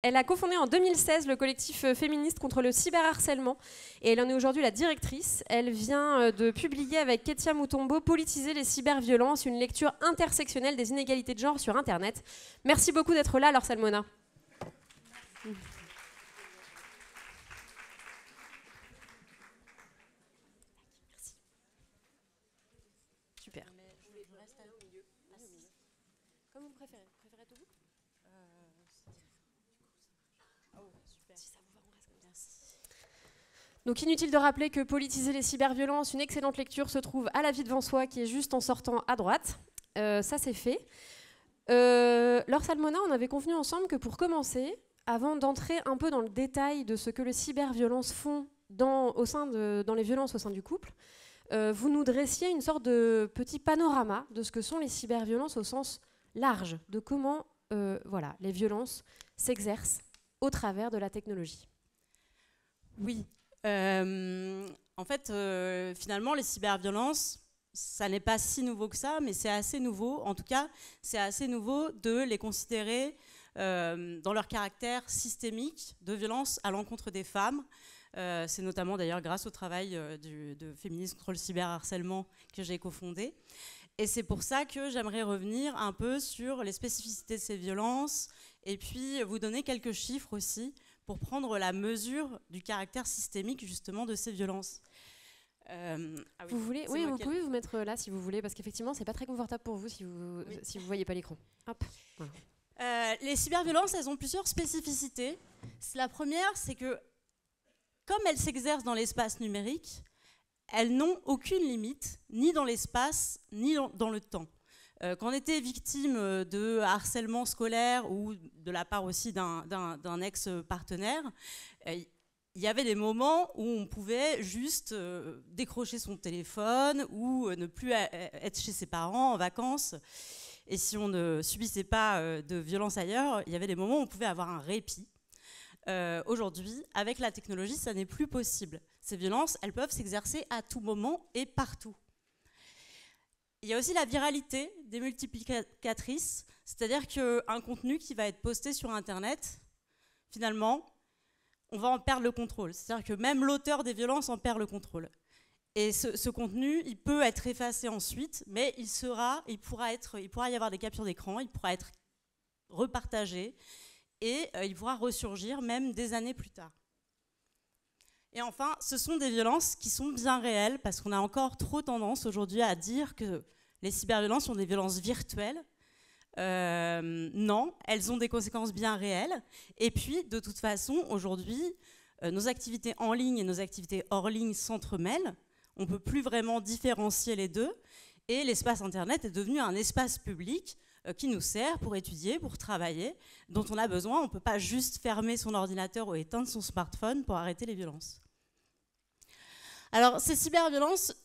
Elle a cofondé en 2016 le collectif féministe contre le cyberharcèlement et elle en est aujourd'hui la directrice. Elle vient de publier avec Ketia Mutombo Politiser les cyberviolences, une lecture intersectionnelle des inégalités de genre sur Internet. Merci beaucoup d'être là, Laure Salmona. Super. Comme vous préférez. Vous préférez tout vous Donc inutile de rappeler que Politiser les cyberviolences, une excellente lecture, se trouve à la vie devant soi, qui est juste en sortant à droite. Ça c'est fait. Laure Salmona, on avait convenu ensemble que pour commencer, avant d'entrer un peu dans le détail de ce que les cyberviolences font dans les violences au sein du couple, vous nous dressiez une sorte de petit panorama de ce que sont les cyberviolences au sens large, de comment les violences s'exercent au travers de la technologie. Oui. En fait, finalement, les cyberviolences, ça n'est pas si nouveau que ça, mais c'est assez nouveau. En tout cas, c'est assez nouveau de les considérer dans leur caractère systémique de violence à l'encontre des femmes. C'est notamment d'ailleurs grâce au travail de Féminisme contre le cyberharcèlement que j'ai cofondé. Et c'est pour ça que j'aimerais revenir un peu sur les spécificités de ces violences et puis vous donner quelques chiffres aussi pour prendre la mesure du caractère systémique justement de ces violences. Vous voulez, oui, vous pouvez vous mettre là si vous voulez, parce qu'effectivement, c'est pas très confortable pour vous si vous voyez pas l'écran. Hop. Voilà. Les cyberviolences, elles ont plusieurs spécificités. La première, c'est que comme elles s'exercent dans l'espace numérique, elles n'ont aucune limite, ni dans l'espace, ni dans le temps. Quand on était victime de harcèlement scolaire ou de la part aussi d'un ex-partenaire, il y avait des moments où on pouvait juste décrocher son téléphone ou ne plus être chez ses parents en vacances. Et si on ne subissait pas de violence ailleurs, il y avait des moments où on pouvait avoir un répit. Aujourd'hui, avec la technologie, ça n'est plus possible. Ces violences, elles peuvent s'exercer à tout moment et partout. Il y a aussi la viralité des multiplicatrices, c'est-à-dire qu'un contenu qui va être posté sur Internet, finalement, on va en perdre le contrôle. C'est-à-dire que même l'auteur des violences en perd le contrôle. Et ce contenu, il peut être effacé ensuite, mais il pourra y avoir des captures d'écran, il pourra être repartagé et il pourra ressurgir même des années plus tard. Et enfin, ce sont des violences qui sont bien réelles, parce qu'on a encore trop tendance aujourd'hui à dire que les cyberviolences sont des violences virtuelles. Non, elles ont des conséquences bien réelles. Et puis, de toute façon, aujourd'hui, nos activités en ligne et nos activités hors ligne s'entremêlent. On ne peut plus vraiment différencier les deux. Et l'espace Internet est devenu un espace public qui nous sert pour étudier, pour travailler, dont on a besoin. On ne peut pas juste fermer son ordinateur ou éteindre son smartphone pour arrêter les violences. Alors, ces cyberviolences,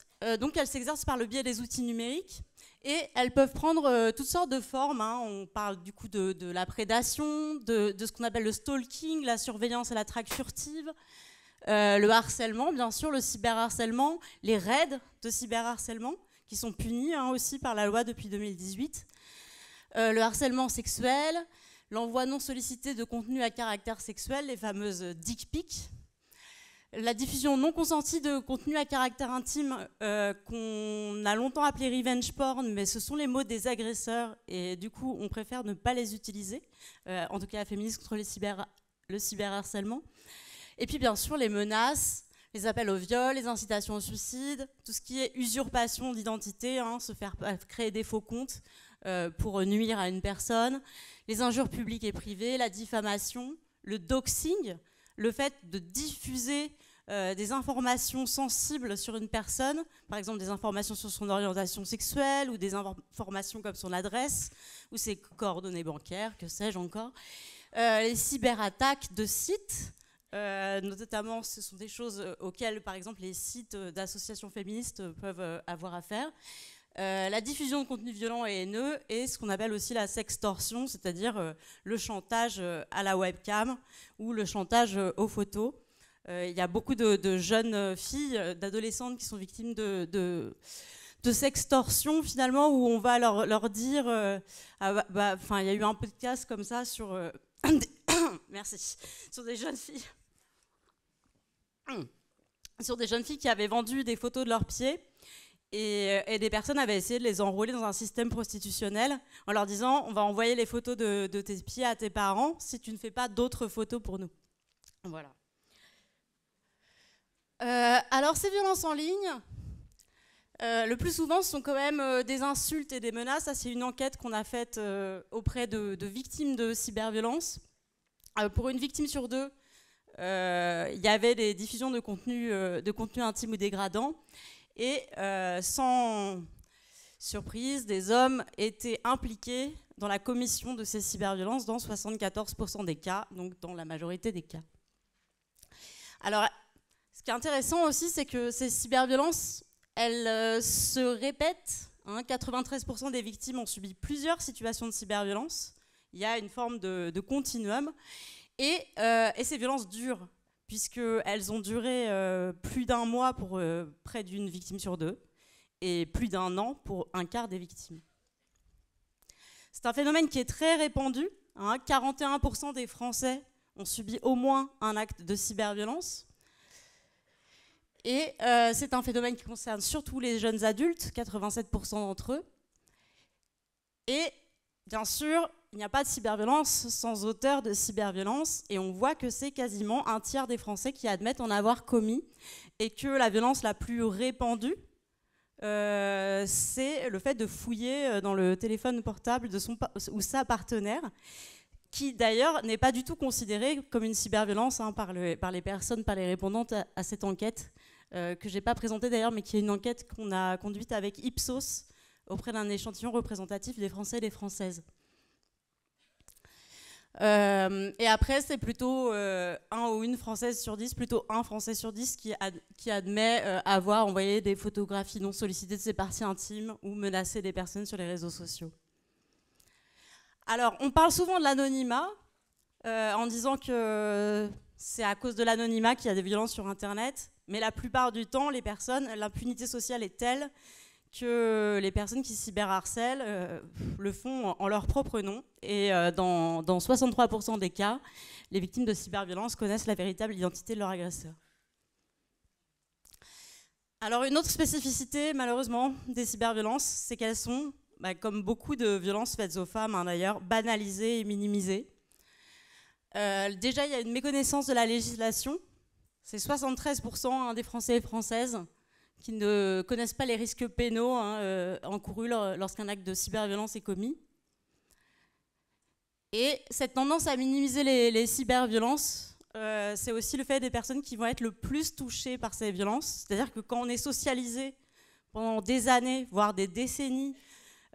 donc, elles s'exercent par le biais des outils numériques et elles peuvent prendre toutes sortes de formes. On parle du coup de la prédation, de ce qu'on appelle le stalking, la surveillance et la traque furtive, le harcèlement, bien sûr, le cyberharcèlement, les raids de cyberharcèlement qui sont punis aussi par la loi depuis 2018. Le harcèlement sexuel, l'envoi non sollicité de contenu à caractère sexuel, les fameuses dick pics, la diffusion non consentie de contenu à caractère intime qu'on a longtemps appelé revenge porn, mais ce sont les mots des agresseurs et du coup on préfère ne pas les utiliser, en tout cas Féministes contre le cyberharcèlement. Et puis bien sûr les menaces, les appels au viol, les incitations au suicide, tout ce qui est usurpation d'identité, se faire créer des faux comptes pour nuire à une personne, les injures publiques et privées, la diffamation, le doxing, le fait de diffuser des informations sensibles sur une personne, par exemple des informations sur son orientation sexuelle ou des informations comme son adresse ou ses coordonnées bancaires, que sais-je encore. Les cyberattaques de sites, notamment ce sont des choses auxquelles par exemple les sites d'associations féministes peuvent avoir affaire. La diffusion de contenus violents et haineux et ce qu'on appelle aussi la sextorsion, c'est-à-dire le chantage à la webcam ou le chantage aux photos. Il y a beaucoup de jeunes filles, d'adolescentes qui sont victimes de sextorsion finalement, où on va leur dire... il y a eu un podcast comme ça sur Merci. Sur des jeunes filles. Sur des jeunes filles qui avaient vendu des photos de leurs pieds et des personnes avaient essayé de les enrôler dans un système prostitutionnel en leur disant on va envoyer les photos de tes pieds à tes parents si tu ne fais pas d'autres photos pour nous. Voilà. Alors ces violences en ligne, le plus souvent ce sont quand même des insultes et des menaces. Ça c'est une enquête qu'on a faite auprès de victimes de cyberviolence. Pour une victime sur deux, il y avait des diffusions de contenu intime ou dégradant. Et sans surprise, des hommes étaient impliqués dans la commission de ces cyberviolences dans 74% des cas, donc dans la majorité des cas. Alors, ce qui est intéressant aussi, c'est que ces cyberviolences, elles se répètent. 93% des victimes ont subi plusieurs situations de cyberviolence. Il y a une forme de continuum. Et ces violences durent, puisqu'elles ont duré plus d'1 mois pour près d'une victime sur deux, et plus d'1 an pour un quart des victimes. C'est un phénomène qui est très répandu. 41% des Français ont subi au moins un acte de cyberviolence. Et c'est un phénomène qui concerne surtout les jeunes adultes, 87% d'entre eux. Et bien sûr, il n'y a pas de cyberviolence sans auteur de cyberviolence, et on voit que c'est quasiment un tiers des Français qui admettent en avoir commis, et que la violence la plus répandue, c'est le fait de fouiller dans le téléphone portable de son ou sa partenaire, qui d'ailleurs n'est pas du tout considérée comme une cyberviolence par les personnes, par les répondantes à cette enquête, que je n'ai pas présentée d'ailleurs, mais qui est une enquête qu'on a conduite avec Ipsos auprès d'un échantillon représentatif des Français et des Françaises. Et après, c'est plutôt un ou une Française sur 10, plutôt un Français sur 10 qui admet avoir envoyé des photographies non sollicitées de ses parties intimes ou menacé des personnes sur les réseaux sociaux. Alors, on parle souvent de l'anonymat en disant que c'est à cause de l'anonymat qu'il y a des violences sur Internet, mais la plupart du temps, l'impunité sociale est telle que les personnes qui cyberharcèlent le font en leur propre nom. Et dans 63% des cas, les victimes de cyberviolence connaissent la véritable identité de leur agresseur. Alors une autre spécificité, malheureusement, des cyberviolences, c'est qu'elles sont, comme beaucoup de violences faites aux femmes d'ailleurs, banalisées et minimisées. Déjà, il y a une méconnaissance de la législation. C'est 73% des Français et Françaises qui ne connaissent pas les risques pénaux encourus lorsqu'un acte de cyberviolence est commis. Et cette tendance à minimiser les cyberviolences, c'est aussi le fait des personnes qui vont être le plus touchées par ces violences. C'est-à-dire que quand on est socialisé pendant des années, voire des décennies,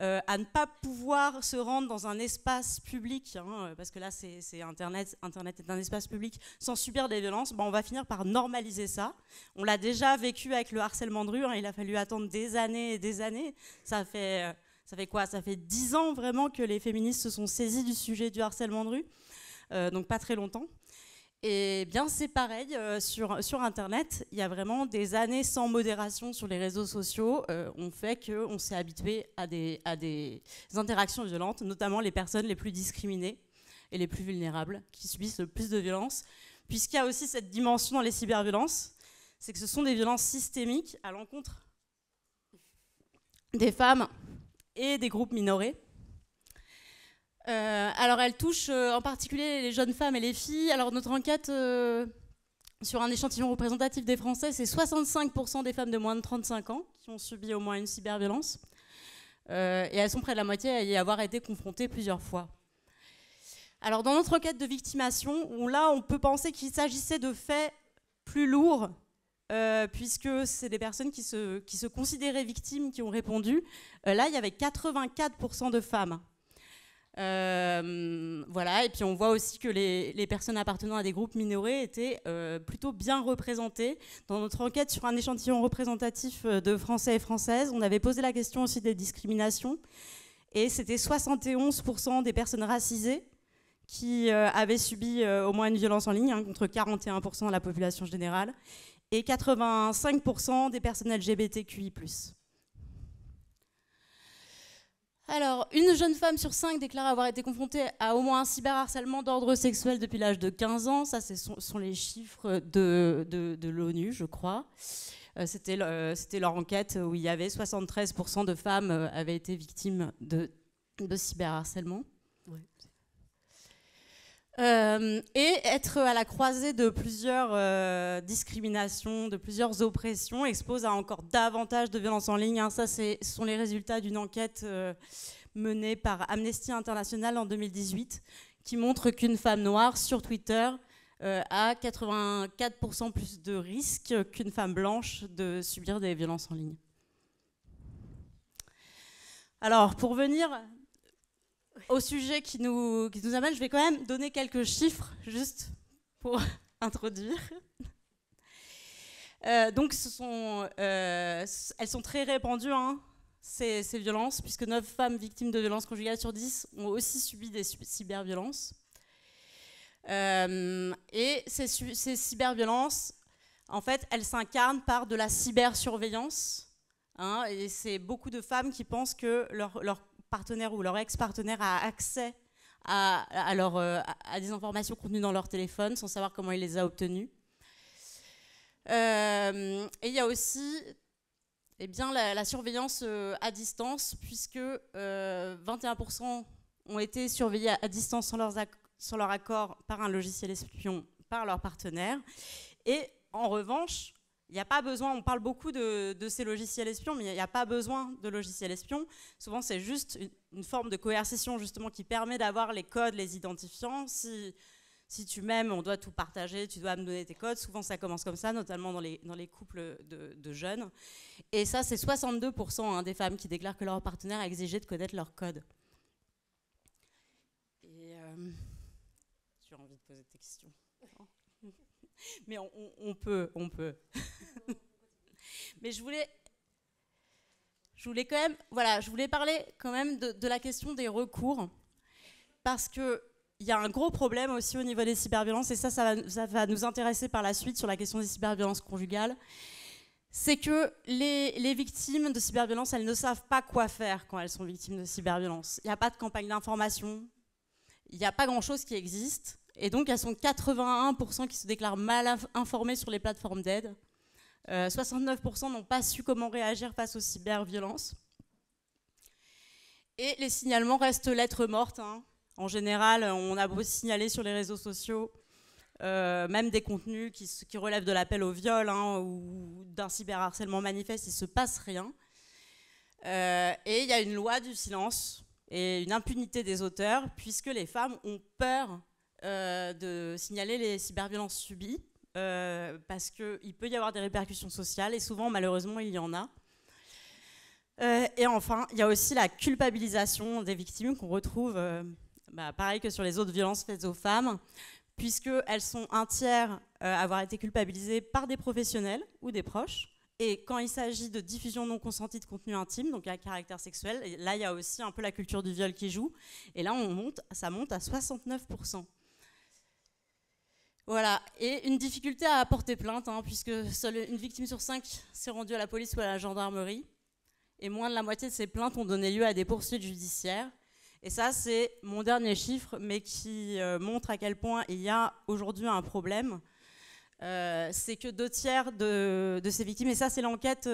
à ne pas pouvoir se rendre dans un espace public, parce que là c'est Internet est un espace public, sans subir des violences, on va finir par normaliser ça. On l'a déjà vécu avec le harcèlement de rue, il a fallu attendre des années et des années. Ça fait quoi? Ça fait 10 ans vraiment que les féministes se sont saisies du sujet du harcèlement de rue, donc pas très longtemps. Et bien c'est pareil, sur Internet, il y a vraiment des années sans modération sur les réseaux sociaux, ont fait qu'on s'est habitué à des interactions violentes, notamment les personnes les plus discriminées et les plus vulnérables, qui subissent le plus de violences, puisqu'il y a aussi cette dimension dans les cyberviolences, c'est que ce sont des violences systémiques à l'encontre des femmes et des groupes minorés. Alors elle touche en particulier les jeunes femmes et les filles. Alors notre enquête sur un échantillon représentatif des Français, c'est 65% des femmes de moins de 35 ans qui ont subi au moins une cyberviolence. Et elles sont près de la moitié à y avoir été confrontées plusieurs fois. Alors dans notre enquête de victimation, là on peut penser qu'il s'agissait de faits plus lourds, puisque c'est des personnes qui se considéraient victimes qui ont répondu. Là il y avait 84% de femmes. Voilà, et puis on voit aussi que les personnes appartenant à des groupes minorés étaient plutôt bien représentées. Dans notre enquête sur un échantillon représentatif de Français et Françaises, on avait posé la question aussi des discriminations, et c'était 71% des personnes racisées qui avaient subi au moins une violence en ligne, contre 41% de la population générale, et 85% des personnes LGBTQI+. Alors, une jeune femme sur 5 déclare avoir été confrontée à au moins un cyberharcèlement d'ordre sexuel depuis l'âge de 15 ans. Ça, ce sont les chiffres de l'ONU, je crois. C'était leur enquête où il y avait 73% de femmes avaient été victimes de cyberharcèlement. Ouais. Et être à la croisée de plusieurs discriminations, de plusieurs oppressions, expose à encore davantage de violences en ligne. Hein. Ça, ce sont les résultats d'une enquête menée par Amnesty International en 2018, qui montre qu'une femme noire sur Twitter a 84% plus de risques qu'une femme blanche de subir des violences en ligne. Alors, pour venir au sujet qui nous amène, je vais quand même donner quelques chiffres, juste pour introduire. Donc, elles sont très répandues, hein, ces violences, puisque 9 femmes victimes de violences conjugales sur 10 ont aussi subi des cyberviolences. Et ces cyberviolences, en fait, elles s'incarnent par de la cybersurveillance. Hein, et c'est beaucoup de femmes qui pensent que leur partenaire ou leur ex-partenaire a accès à des informations contenues dans leur téléphone sans savoir comment il les a obtenues. Et il y a aussi la surveillance à distance, puisque 21% ont été surveillés à distance sans leur accord par un logiciel espion par leur partenaire. Et en revanche, il n'y a pas besoin, on parle beaucoup de ces logiciels espions, mais il n'y a pas besoin de logiciels espions. Souvent, c'est juste une forme de coercition justement qui permet d'avoir les codes, les identifiants. Si tu m'aimes, on doit tout partager, tu dois me donner tes codes. Souvent, ça commence comme ça, notamment dans les couples de jeunes. Et ça, c'est 62% hein, des femmes qui déclarent que leur partenaire a exigé de connaître leurs codes. Et tu as envie de poser tes questions? Mais on peut. Mais je voulais quand même, je voulais parler quand même de la question des recours, parce qu'il y a un gros problème aussi au niveau des cyberviolences, et ça va nous intéresser par la suite sur la question des cyberviolences conjugales. C'est que les victimes de cyberviolences, elles ne savent pas quoi faire quand elles sont victimes de cyberviolences. Il n'y a pas de campagne d'information, il n'y a pas grand-chose qui existe. Et donc, elles sont 81% qui se déclarent mal informées sur les plateformes d'aide. 69% n'ont pas su comment réagir face aux cyberviolences. Et les signalements restent lettres mortes. Hein. En général, on a beau signaler sur les réseaux sociaux, même des contenus qui relèvent de l'appel au viol hein, ou d'un cyberharcèlement manifeste, il ne se passe rien. Et il y a une loi du silence et une impunité des auteurs, puisque les femmes ont peur de signaler les cyberviolences subies parce qu'il peut y avoir des répercussions sociales et souvent malheureusement il y en a. Et enfin il y a aussi la culpabilisation des victimes qu'on retrouve pareil que sur les autres violences faites aux femmes, puisqu'elles sont un tiers à avoir été culpabilisées par des professionnels ou des proches. Et quand il s'agit de diffusion non consentie de contenu intime, donc à caractère sexuel, là il y a aussi un peu la culture du viol qui joue, et là ça monte à 69%. Voilà, et une difficulté à porter plainte, hein, puisque seule une victime sur 5 s'est rendue à la police ou à la gendarmerie, et moins de la moitié de ces plaintes ont donné lieu à des poursuites judiciaires. Et ça, c'est mon dernier chiffre, mais qui montre à quel point il y a aujourd'hui un problème. C'est que 2 tiers de ces victimes, et ça c'est l'enquête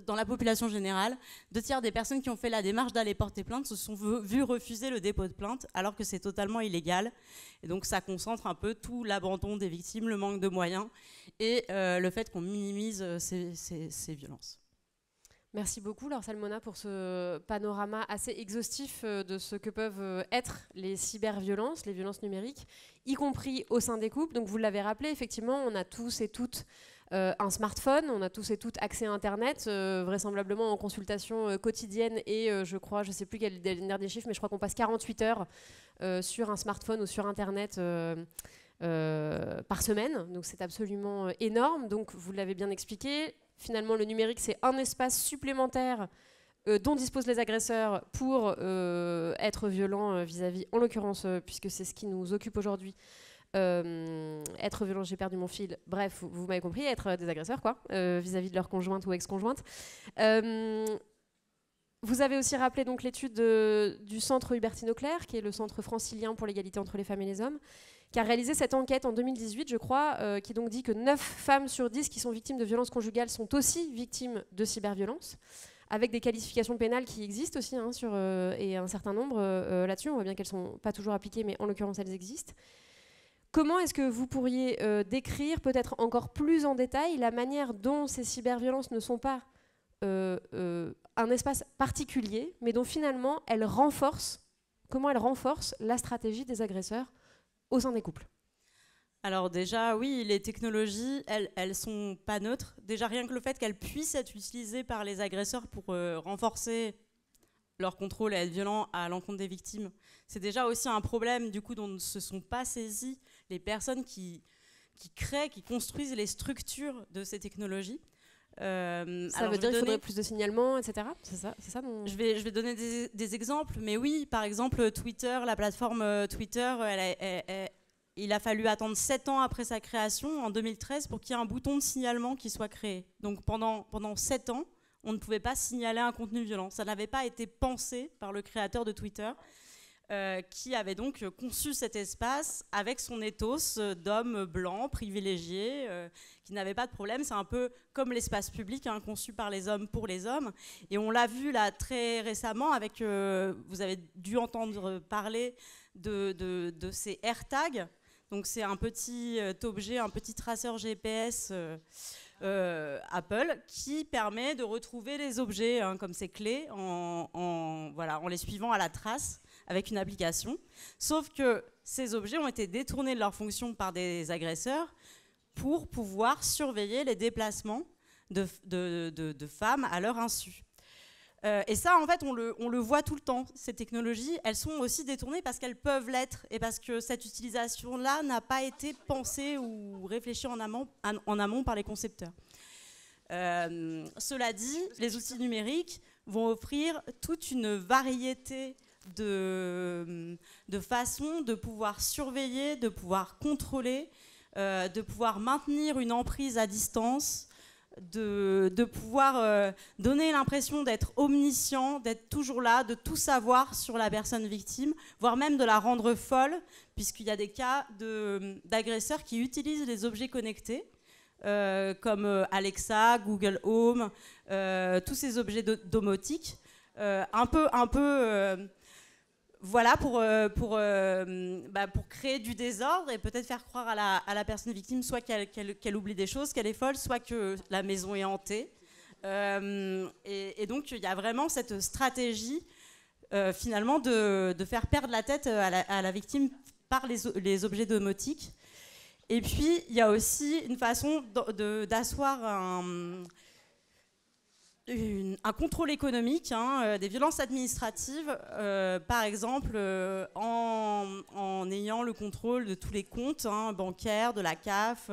dans la population générale, 2 tiers des personnes qui ont fait la démarche d'aller porter plainte se sont vues refuser le dépôt de plainte alors que c'est totalement illégal. Et donc ça concentre un peu tout l'abandon des victimes, le manque de moyens et le fait qu'on minimise ces violences. Merci beaucoup Laure Salmona pour ce panorama assez exhaustif de ce que peuvent être les cyberviolences, les violences numériques, y compris au sein des couples. Donc vous l'avez rappelé, effectivement, on a tous et toutes un smartphone, on a tous et toutes accès à Internet, vraisemblablement en consultation quotidienne et je crois, je ne sais plus quel est le dernier chiffre, mais je crois qu'on passe 48 heures sur un smartphone ou sur Internet par semaine. Donc c'est absolument énorme. Donc vous l'avez bien expliqué. Finalement, le numérique, c'est un espace supplémentaire dont disposent les agresseurs pour être violents vis-à-vis, en l'occurrence, puisque c'est ce qui nous occupe aujourd'hui, être violent, j'ai perdu mon fil, bref, vous m'avez compris, être des agresseurs, quoi, vis-à-vis de leur conjointe ou ex-conjointe. Vous avez aussi rappelé donc l'étude du centre Hubertine Auclair, qui est le centre francilien pour l'égalité entre les femmes et les hommes, qui a réalisé cette enquête en 2018, je crois, qui donc dit que 9 femmes sur 10 qui sont victimes de violences conjugales sont aussi victimes de cyberviolence, avec des qualifications pénales qui existent aussi, hein, et un certain nombre là-dessus. On voit bien qu'elles ne sont pas toujours appliquées, mais en l'occurrence, elles existent. Comment est-ce que vous pourriez décrire, peut-être encore plus en détail, la manière dont ces cyberviolences ne sont pas un espace particulier, mais dont finalement elles renforcent la stratégie des agresseurs au sein des couples? Alors déjà, oui, les technologies, elles sont pas neutres. Déjà, rien que le fait qu'elles puissent être utilisées par les agresseurs pour renforcer leur contrôle et être violents à l'encontre des victimes, c'est déjà aussi un problème du coup dont ne se sont pas saisies les personnes qui créent, qui construisent les structures de ces technologies. Ça veut dire qu'il faudrait plus de signalements, etc. C'est ça dont... Je vais donner des exemples, mais oui, par exemple, Twitter, la plateforme Twitter, il a fallu attendre 7 ans après sa création, en 2013, pour qu'il y ait un bouton de signalement qui soit créé. Donc pendant 7 ans, on ne pouvait pas signaler un contenu violent. Ça n'avait pas été pensé par le créateur de Twitter, qui avait donc conçu cet espace avec son ethos d'hommes blancs, privilégiés, qui n'avaient pas de problème. C'est un peu comme l'espace public, hein, conçu par les hommes pour les hommes. Et on l'a vu là très récemment avec, vous avez dû entendre parler de ces AirTags. Donc c'est un petit objet, un petit traceur GPS Apple qui permet de retrouver les objets, hein, comme ces clés en les suivant à la trace avec une application. Sauf que ces objets ont été détournés de leur fonction par des agresseurs pour pouvoir surveiller les déplacements de femmes à leur insu. Et ça, en fait, on le voit tout le temps. Ces technologies, elles sont aussi détournées parce qu'elles peuvent l'être et parce que cette utilisation-là n'a pas été pensée ou réfléchie en amont par les concepteurs. Cela dit, les outils numériques vont offrir toute une variété de façons de pouvoir surveiller, de pouvoir contrôler, de pouvoir maintenir une emprise à distance, de pouvoir donner l'impression d'être omniscient, d'être toujours là, de tout savoir sur la personne victime, voire même de la rendre folle, puisqu'il y a des cas d'agresseurs qui utilisent les objets connectés, comme Alexa, Google Home, tous ces objets domotiques, voilà, pour créer du désordre et peut-être faire croire à la personne victime soit qu'elle oublie des choses, qu'elle est folle, soit que la maison est hantée. Et donc, il y a vraiment cette stratégie, finalement, de faire perdre la tête à la victime par les objets domotiques. Et puis, il y a aussi une façon d'asseoir un contrôle économique, hein, des violences administratives, par exemple en ayant le contrôle de tous les comptes, hein, bancaires, de la CAF,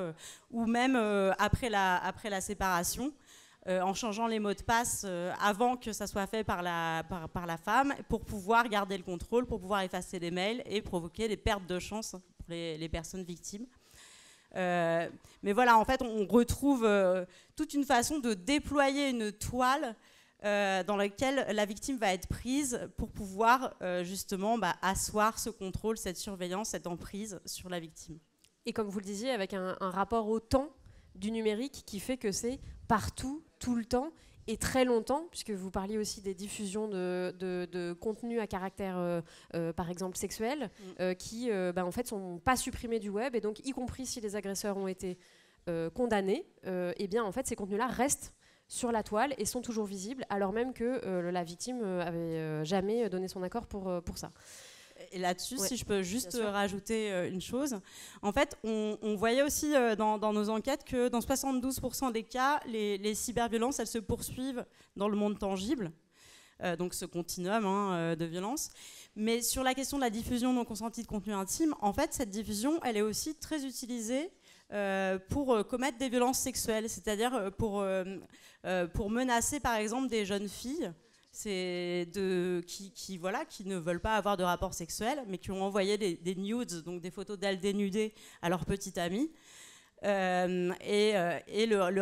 ou même après la séparation, en changeant les mots de passe avant que ça soit fait par la femme, pour pouvoir garder le contrôle, pour pouvoir effacer les mails et provoquer des pertes de chance pour les personnes victimes. Mais voilà, en fait, on retrouve toute une façon de déployer une toile dans laquelle la victime va être prise pour pouvoir justement asseoir ce contrôle, cette surveillance, cette emprise sur la victime. Et comme vous le disiez, avec un rapport au temps du numérique qui fait que c'est partout, tout le temps, et très longtemps, puisque vous parliez aussi des diffusions de contenus à caractère, par exemple, sexuel, qui, en fait, sont pas supprimés du web, et donc, y compris si les agresseurs ont été condamnés, eh bien, en fait, ces contenus-là restent sur la toile et sont toujours visibles, alors même que la victime avait jamais donné son accord pour ça. Et là-dessus, si je peux juste rajouter une chose, en fait, on voyait aussi dans nos enquêtes que dans 72% des cas, les cyberviolences, elles se poursuivent dans le monde tangible, donc ce continuum de violence. Mais sur la question de la diffusion non consentie de contenu intime, en fait, cette diffusion, elle est aussi très utilisée pour commettre des violences sexuelles, c'est-à-dire pour menacer, par exemple, des jeunes filles qui ne veulent pas avoir de rapport sexuel, mais qui ont envoyé des nudes, donc des photos d'elles dénudées, à leur petite amie. Leur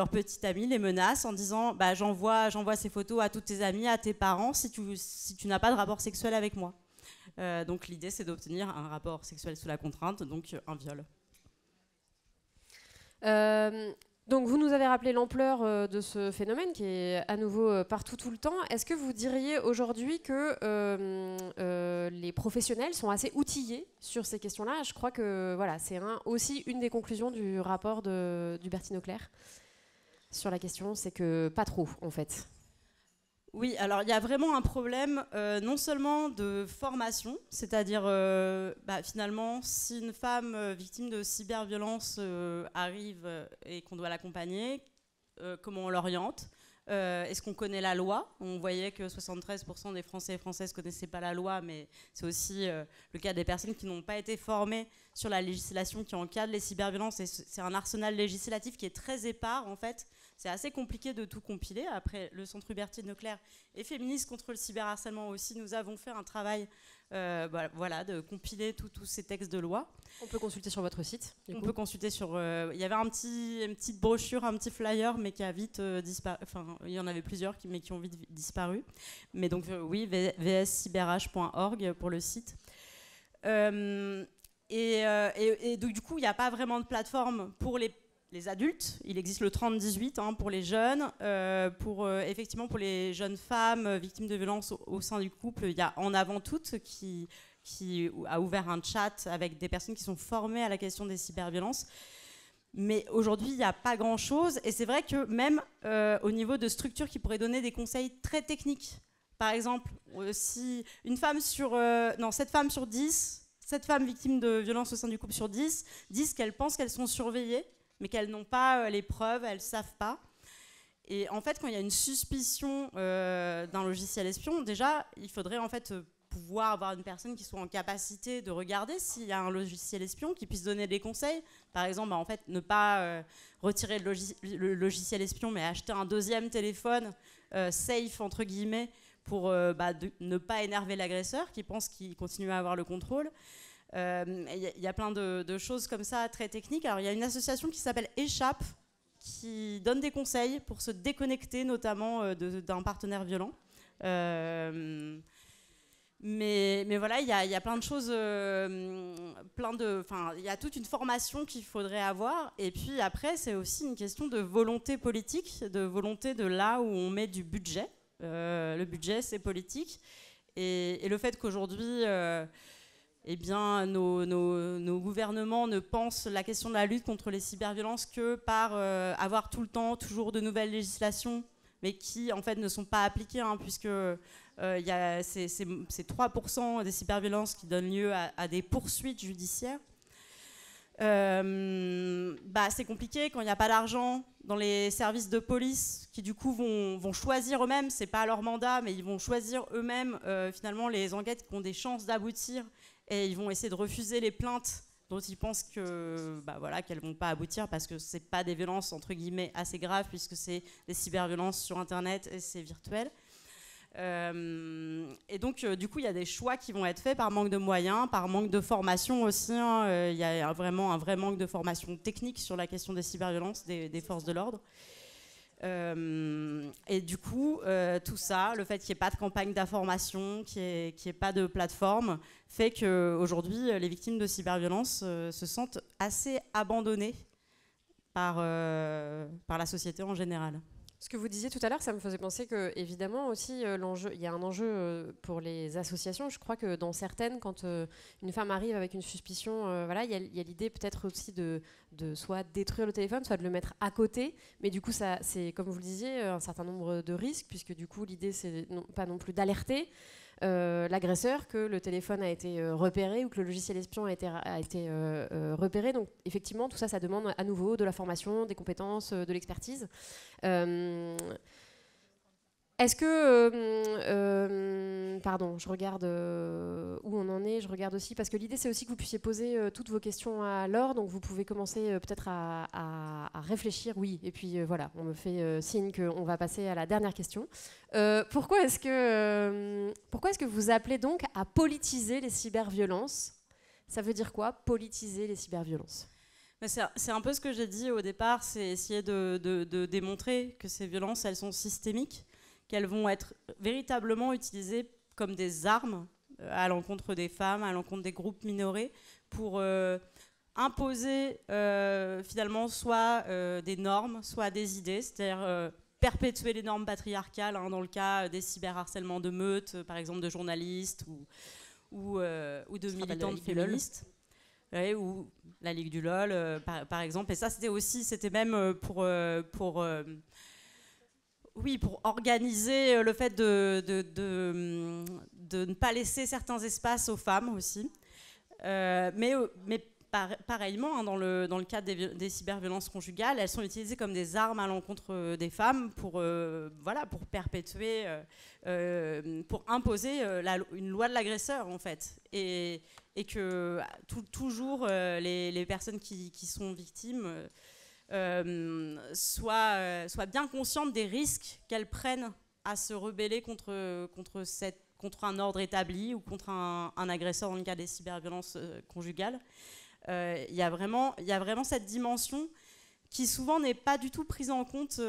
petit ami les menace en disant bah, j'envoie ces photos à toutes tes amies, à tes parents si tu n'as pas de rapport sexuel avec moi. Donc l'idée c'est d'obtenir un rapport sexuel sous la contrainte, donc un viol. Donc vous nous avez rappelé l'ampleur de ce phénomène qui est à nouveau partout tout le temps. Est-ce que vous diriez aujourd'hui que les professionnels sont assez outillés sur ces questions-là? Je crois que voilà, c'est aussi une des conclusions du rapport d'Hubertine Auclair sur la question, c'est que pas trop en fait. Oui, alors il y a vraiment un problème non seulement de formation, c'est-à-dire finalement si une femme victime de cyberviolence arrive et qu'on doit l'accompagner, comment on l'oriente, est-ce qu'on connaît la loi? On voyait que 73% des Français et Françaises ne connaissaient pas la loi, mais c'est aussi le cas des personnes qui n'ont pas été formées sur la législation qui encadre les cyberviolences. Et c'est un arsenal législatif qui est très épars en fait. C'est assez compliqué de tout compiler. Après, le Centre Hubertine Auclair et Féministes contre le cyberharcèlement aussi, nous avons fait un travail de compiler tous ces textes de loi. On peut consulter sur votre site. On peut consulter sur... Il y avait une petite brochure, un petit flyer, mais qui a vite disparu. Enfin, il y en avait plusieurs, mais qui ont vite disparu. Mais donc, oui, vscyberh.org pour le site. Donc, du coup, il n'y a pas vraiment de plateforme pour les adultes. Il existe le 30-18 pour les jeunes. Effectivement, pour les jeunes femmes victimes de violences au sein du couple, il y a En Avant Toutes qui a ouvert un chat avec des personnes qui sont formées à la question des cyberviolences. Mais aujourd'hui, il n'y a pas grand-chose. Et c'est vrai que même au niveau de structures qui pourraient donner des conseils très techniques, par exemple, si une femme sur... 7 femmes sur 10, 7 femmes victimes de violences au sein du couple sur 10 disent qu'elles pensent qu'elles sont surveillées, mais qu'elles n'ont pas les preuves, elles ne savent pas. Et en fait, quand il y a une suspicion d'un logiciel espion, déjà, il faudrait en fait pouvoir avoir une personne qui soit en capacité de regarder s'il y a un logiciel espion, qui puisse donner des conseils. Par exemple, en fait, ne pas retirer le logiciel espion, mais acheter un deuxième téléphone safe, entre guillemets, pour ne pas énerver l'agresseur, qui pense qu'il continue à avoir le contrôle. Il y a plein de choses comme ça très techniques. Alors il y a une association qui s'appelle Échappe qui donne des conseils pour se déconnecter notamment d'un partenaire violent. Mais voilà, il y a plein de choses, il y a toute une formation qu'il faudrait avoir. Et puis après, c'est aussi une question de volonté politique, de volonté de là où on met du budget. Le budget, c'est politique. Et le fait qu'aujourd'hui... nos gouvernements ne pensent la question de la lutte contre les cyberviolences que par avoir tout le temps toujours de nouvelles législations, mais qui en fait ne sont pas appliquées, puisque c'est 3% des cyberviolences qui donnent lieu à des poursuites judiciaires. C'est compliqué quand il n'y a pas d'argent dans les services de police qui du coup vont choisir eux-mêmes, c'est pas leur mandat, mais ils vont choisir eux-mêmes finalement les enquêtes qui ont des chances d'aboutir. Et ils vont essayer de refuser les plaintes dont ils pensent qu'elles ne vont pas aboutir parce que ce n'est pas des violences entre guillemets assez graves puisque c'est des cyberviolences sur Internet et c'est virtuel. Et donc, du coup, il y a des choix qui vont être faits par manque de moyens, par manque de formation aussi. Il y a vraiment un vrai manque de formation technique sur la question des cyberviolences des forces de l'ordre. Et du coup, tout ça, le fait qu'il n'y ait pas de campagne d'information, qu'il n'y ait pas de plateforme, fait qu'aujourd'hui, les victimes de cyberviolence se sentent assez abandonnées par la société en général. Ce que vous disiez tout à l'heure, ça me faisait penser que, évidemment, aussi, il y a un enjeu pour les associations. Je crois que dans certaines, quand une femme arrive avec une suspicion, il y a l'idée peut-être aussi de soit détruire le téléphone, soit de le mettre à côté. Mais du coup, ça, c'est, comme vous le disiez, un certain nombre de risques, puisque du coup, l'idée, c'est pas non plus d'alerter l'agresseur que le téléphone a été repéré ou que le logiciel espion a été repéré. Donc effectivement, tout ça, ça demande à nouveau de la formation, des compétences, de l'expertise. Est-ce que... pardon, je regarde où on en est, je regarde aussi, parce que l'idée c'est aussi que vous puissiez poser toutes vos questions à Laure, donc vous pouvez commencer peut-être à réfléchir, oui, et puis voilà, on me fait signe qu'on va passer à la dernière question. Pourquoi est-ce que vous appelez donc à politiser les cyberviolences ? Ça veut dire quoi, politiser les cyberviolences ? C'est un peu ce que j'ai dit au départ, c'est essayer de démontrer que ces violences, elles sont systémiques, qu'elles vont être véritablement utilisées comme des armes à l'encontre des femmes, à l'encontre des groupes minorés, pour imposer finalement soit des normes, soit des idées, c'est-à-dire perpétuer les normes patriarcales, hein, dans le cas des cyberharcèlements de meutes, par exemple de journalistes ou de militantes féministes. Ouais, ou la Ligue du LOL, par exemple. Et ça, c'était même pour organiser le fait de ne pas laisser certains espaces aux femmes aussi. Mais pareillement, hein, dans le cadre des cyberviolences conjugales, elles sont utilisées comme des armes à l'encontre des femmes pour perpétuer, pour imposer une loi de l'agresseur, en fait. Et que toujours les personnes qui sont victimes soient bien conscientes des risques qu'elles prennent à se rebeller contre un ordre établi ou contre un agresseur dans le cas des cyberviolences conjugales. Il y a vraiment cette dimension qui souvent n'est pas du tout prise en compte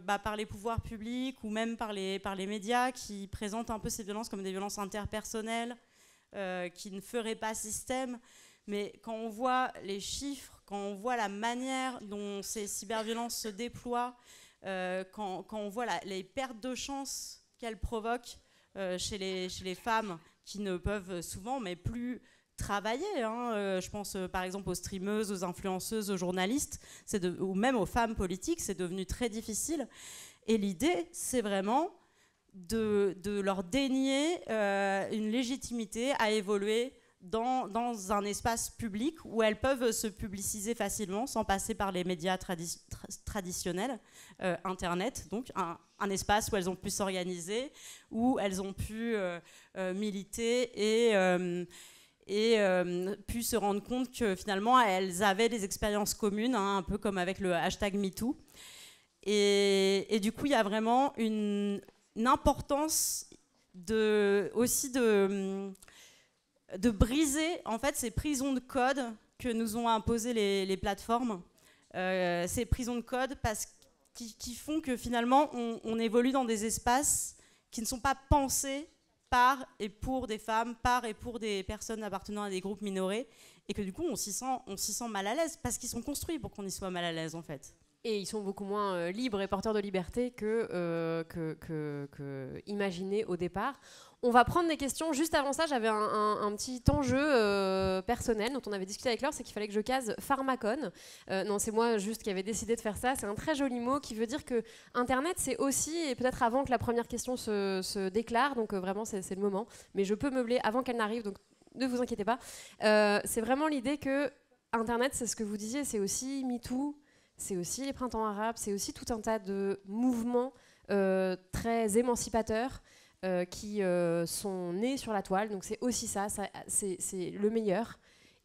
par les pouvoirs publics ou même par les médias, qui présentent un peu ces violences comme des violences interpersonnelles, qui ne feraient pas système. Mais quand on voit les chiffres, quand on voit la manière dont ces cyberviolences se déploient, quand on voit les pertes de chance qu'elles provoquent chez les femmes qui ne peuvent souvent mais plus travailler, hein. Je pense par exemple aux streameuses, aux influenceuses, aux journalistes, ou même aux femmes politiques, c'est devenu très difficile. Et l'idée, c'est vraiment de leur dénier une légitimité à évoluer dans un espace public où elles peuvent se publiciser facilement sans passer par les médias traditionnels, Internet, donc un espace où elles ont pu s'organiser, où elles ont pu militer et pu se rendre compte que finalement elles avaient des expériences communes, hein, un peu comme avec le hashtag MeToo. Et du coup, il y a vraiment une importance aussi de briser en fait ces prisons de code que nous ont imposées les plateformes, ces prisons de code qui font que finalement on évolue dans des espaces qui ne sont pas pensés par et pour des femmes, par et pour des personnes appartenant à des groupes minorés, et que du coup on s'y sent mal à l'aise parce qu'ils sont construits pour qu'on y soit mal à l'aise en fait. Et ils sont beaucoup moins libres et porteurs de liberté que imaginés au départ. On va prendre des questions. Juste avant ça, j'avais un petit enjeu personnel dont on avait discuté avec Laure, c'est qu'il fallait que je case pharmacone. Non, c'est moi juste qui avais décidé de faire ça. C'est un très joli mot qui veut dire que Internet, c'est aussi, et peut-être avant que la première question se déclare, donc vraiment c'est le moment, mais je peux meubler avant qu'elle n'arrive, donc ne vous inquiétez pas. C'est vraiment l'idée que Internet, c'est ce que vous disiez, c'est aussi MeToo, c'est aussi les printemps arabes, c'est aussi tout un tas de mouvements très émancipateurs qui sont nés sur la toile. Donc c'est aussi ça c'est le meilleur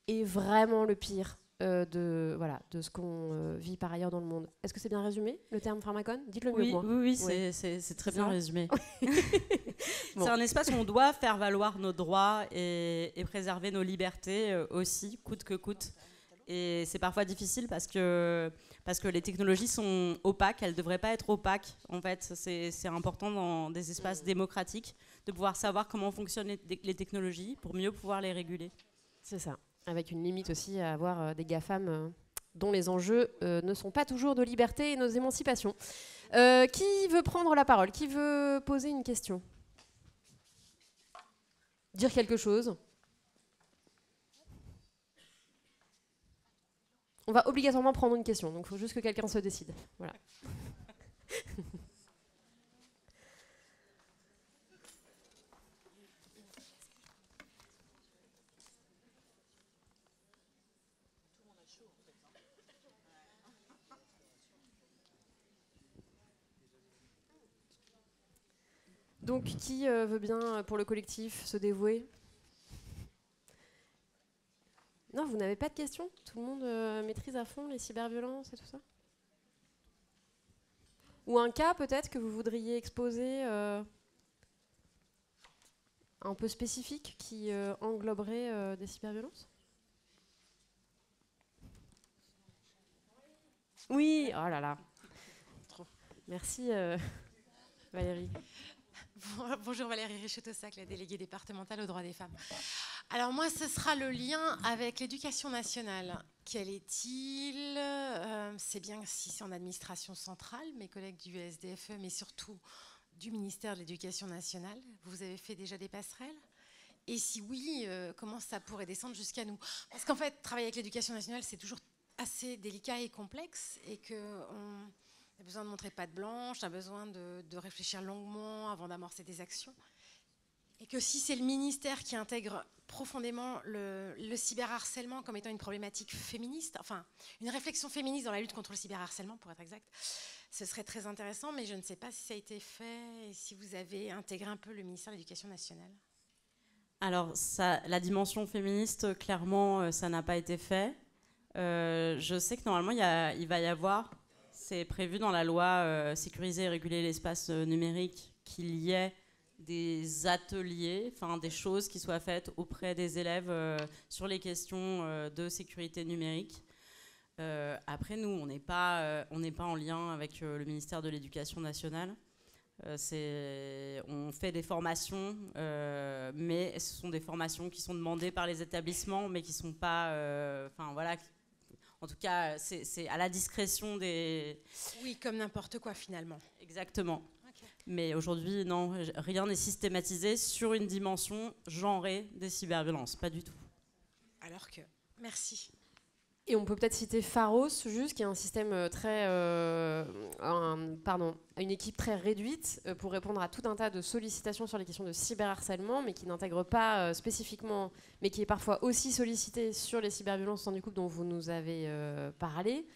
et vraiment le pire de ce qu'on vit par ailleurs dans le monde. Est-ce que c'est bien résumé, le terme pharmacone? Dites-le mieux que moi. Oui, c'est très bien résumé. Bon. C'est un espace où on doit faire valoir nos droits et préserver nos libertés aussi, coûte que coûte. Et c'est parfois difficile parce que les technologies sont opaques, elles ne devraient pas être opaques. En fait, c'est important dans des espaces démocratiques de pouvoir savoir comment fonctionnent les technologies pour mieux pouvoir les réguler. C'est ça, avec une limite aussi à avoir des GAFAM dont les enjeux ne sont pas toujours de liberté et nos émancipations. Qui veut prendre la parole? Qui veut poser une question? Dire quelque chose? On va obligatoirement prendre une question, donc il faut juste que quelqu'un se décide. Voilà. Donc, qui veut bien, pour le collectif, se dévouer? Non, vous n'avez pas de questions? Tout le monde maîtrise à fond les cyberviolences et tout ça? Ou un cas peut-être que vous voudriez exposer un peu spécifique qui engloberait des cyberviolences? Oui, oh là là. Merci Valérie. Bonjour Valérie Richeteau-Sac, la déléguée départementale aux droits des femmes. Alors moi, ce sera le lien avec l'éducation nationale. Quel est-il? C'est bien si c'est en administration centrale, mes collègues du SDFE, mais surtout du ministère de l'Éducation nationale. Vous avez fait déjà des passerelles? Et si oui, comment ça pourrait descendre jusqu'à nous? Parce qu'en fait, travailler avec l'éducation nationale, c'est toujours assez délicat et complexe, et qu'on a besoin de montrer patte blanche, on a besoin de réfléchir longuement avant d'amorcer des actions. Et que si c'est le ministère qui intègre profondément le cyberharcèlement comme étant une problématique féministe, enfin une réflexion féministe dans la lutte contre le cyberharcèlement, pour être exact, ce serait très intéressant, mais je ne sais pas si ça a été fait et si vous avez intégré un peu le ministère de l'Éducation nationale. Alors, la dimension féministe, clairement, ça n'a pas été fait. Je sais que normalement, il va y avoir, c'est prévu dans la loi sécuriser et réguler l'espace numérique, qu'il y ait des ateliers, enfin des choses qui soient faites auprès des élèves sur les questions de sécurité numérique. Après, nous, on n'est pas en lien avec le ministère de l'Éducation nationale. On fait des formations, mais ce sont des formations qui sont demandées par les établissements, mais qui ne sont pas... voilà, en tout cas, c'est à la discrétion des... Oui, comme n'importe quoi, finalement. Exactement. Okay. Mais aujourd'hui, non, rien n'est systématisé sur une dimension genrée des cyberviolences, pas du tout. Alors que... Merci. Et on peut peut-être citer Pharos, juste, qui est un système une équipe très réduite pour répondre à tout un tas de sollicitations sur les questions de cyberharcèlement, mais qui n'intègre pas spécifiquement, mais qui est parfois aussi sollicité sur les cyberviolences au sein du couple dont vous nous avez parlé.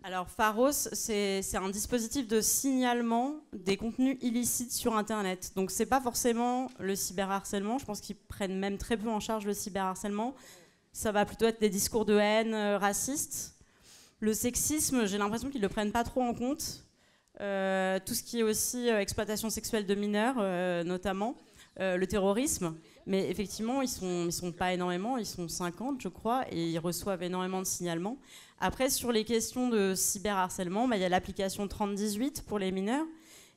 Alors Pharos, c'est un dispositif de signalement des contenus illicites sur Internet. Donc c'est pas forcément le cyberharcèlement, je pense qu'ils prennent même très peu en charge le cyberharcèlement. Ça va plutôt être des discours de haine racistes. Le sexisme, j'ai l'impression qu'ils ne le prennent pas trop en compte. Tout ce qui est aussi exploitation sexuelle de mineurs, notamment. Le terrorisme. Mais effectivement, ils sont pas énormément. Ils sont 50, je crois, et ils reçoivent énormément de signalements. Après, sur les questions de cyberharcèlement, il y a l'application 3018 pour les mineurs.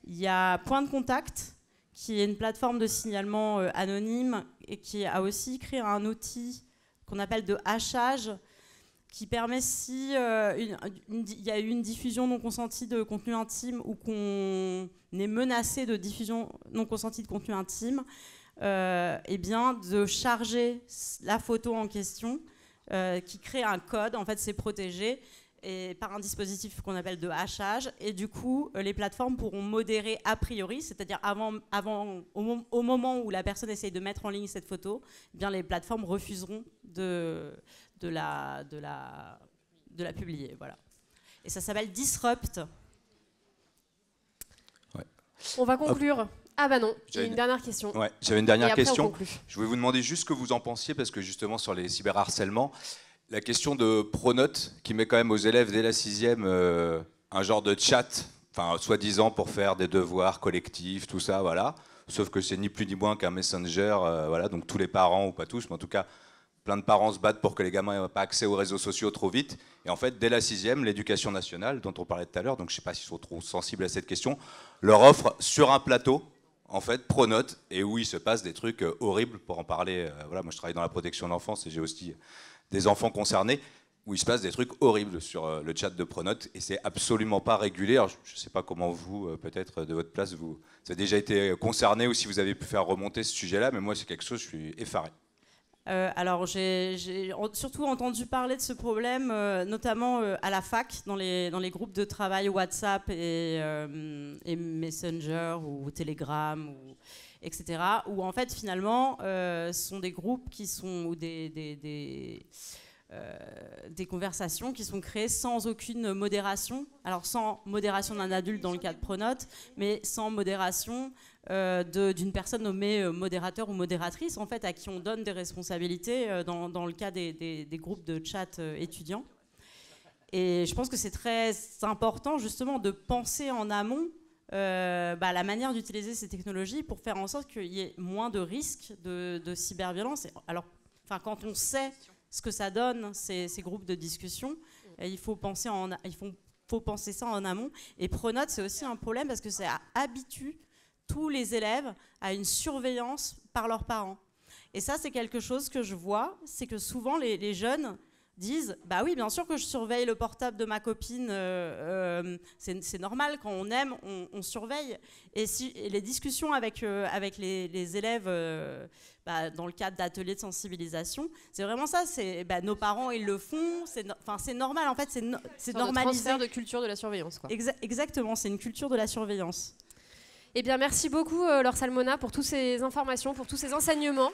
Il y a Point de Contact, qui est une plateforme de signalement anonyme et qui a aussi créé un outil qu'on appelle de hachage, qui permet, si il y a eu une diffusion non consentie de contenu intime ou qu'on est menacé de diffusion non consentie de contenu intime, de charger la photo en question, qui crée un code, en fait c'est protégé, et par un dispositif qu'on appelle de hachage, et du coup les plateformes pourront modérer a priori, c'est-à-dire au moment où la personne essaye de mettre en ligne cette photo, les plateformes refuseront de la publier. Voilà. Et ça s'appelle Disrupt. Ouais. On va conclure. Ah bah non, j'ai une dernière question. Ouais, j'avais une dernière question. Je voulais vous demander juste ce que vous en pensiez, parce que justement sur les cyberharcèlements, la question de Pronote, qui met quand même aux élèves dès la 6e un genre de chat, soi-disant pour faire des devoirs collectifs, tout ça, voilà. Sauf que c'est ni plus ni moins qu'un messenger, voilà. Donc tous les parents, ou pas tous, mais en tout cas, plein de parents se battent pour que les gamins n'aient pas accès aux réseaux sociaux trop vite. Et en fait, dès la 6e, l'Éducation nationale, dont on parlait tout à l'heure, donc je ne sais pas s'ils sont trop sensibles à cette question, leur offre sur un plateau, en fait, Pronote, et où il se passe des trucs horribles, pour en parler. Voilà, moi je travaille dans la protection de l'enfance et j'ai aussi des enfants concernés, où il se passe des trucs horribles sur le chat de Pronote, et c'est absolument pas régulé. Alors, je ne sais pas comment vous, peut-être de votre place, vous avez déjà été concerné, ou si vous avez pu faire remonter ce sujet-là, mais moi c'est quelque chose, je suis effaré. Alors j'ai surtout entendu parler de ce problème, notamment à la fac, dans les groupes de travail WhatsApp et Messenger ou Telegram, etc. Où en fait finalement ce sont des groupes qui sont, ou des conversations qui sont créées sans aucune modération. Alors sans modération d'un adulte dans le cas de Pronote, mais sans modération d'une personne nommée modérateur ou modératrice, en fait, à qui on donne des responsabilités dans le cas des groupes de chat étudiants. Et je pense que c'est très important justement de penser en amont la manière d'utiliser ces technologies pour faire en sorte qu'il y ait moins de risques de cyberviolence. Alors, quand on sait ce que ça donne, ces groupes de discussion, Et il faut penser faut penser ça en amont. Et Pronote, c'est aussi un problème parce que ça habitue tous les élèves à une surveillance par leurs parents. Et ça, c'est quelque chose que je vois, c'est que souvent les jeunes disent « bah oui, bien sûr que je surveille le portable de ma copine, c'est normal, quand on aime, on surveille ». Et les discussions avec les élèves dans le cadre d'ateliers de sensibilisation, c'est vraiment ça, nos parents ils le font, c'est normal, en fait, c'est normalisé. Transfert de culture de la surveillance, quoi. Exactement, c'est une culture de la surveillance. Eh bien, merci beaucoup Laure Salmona pour toutes ces informations, pour tous ces enseignements.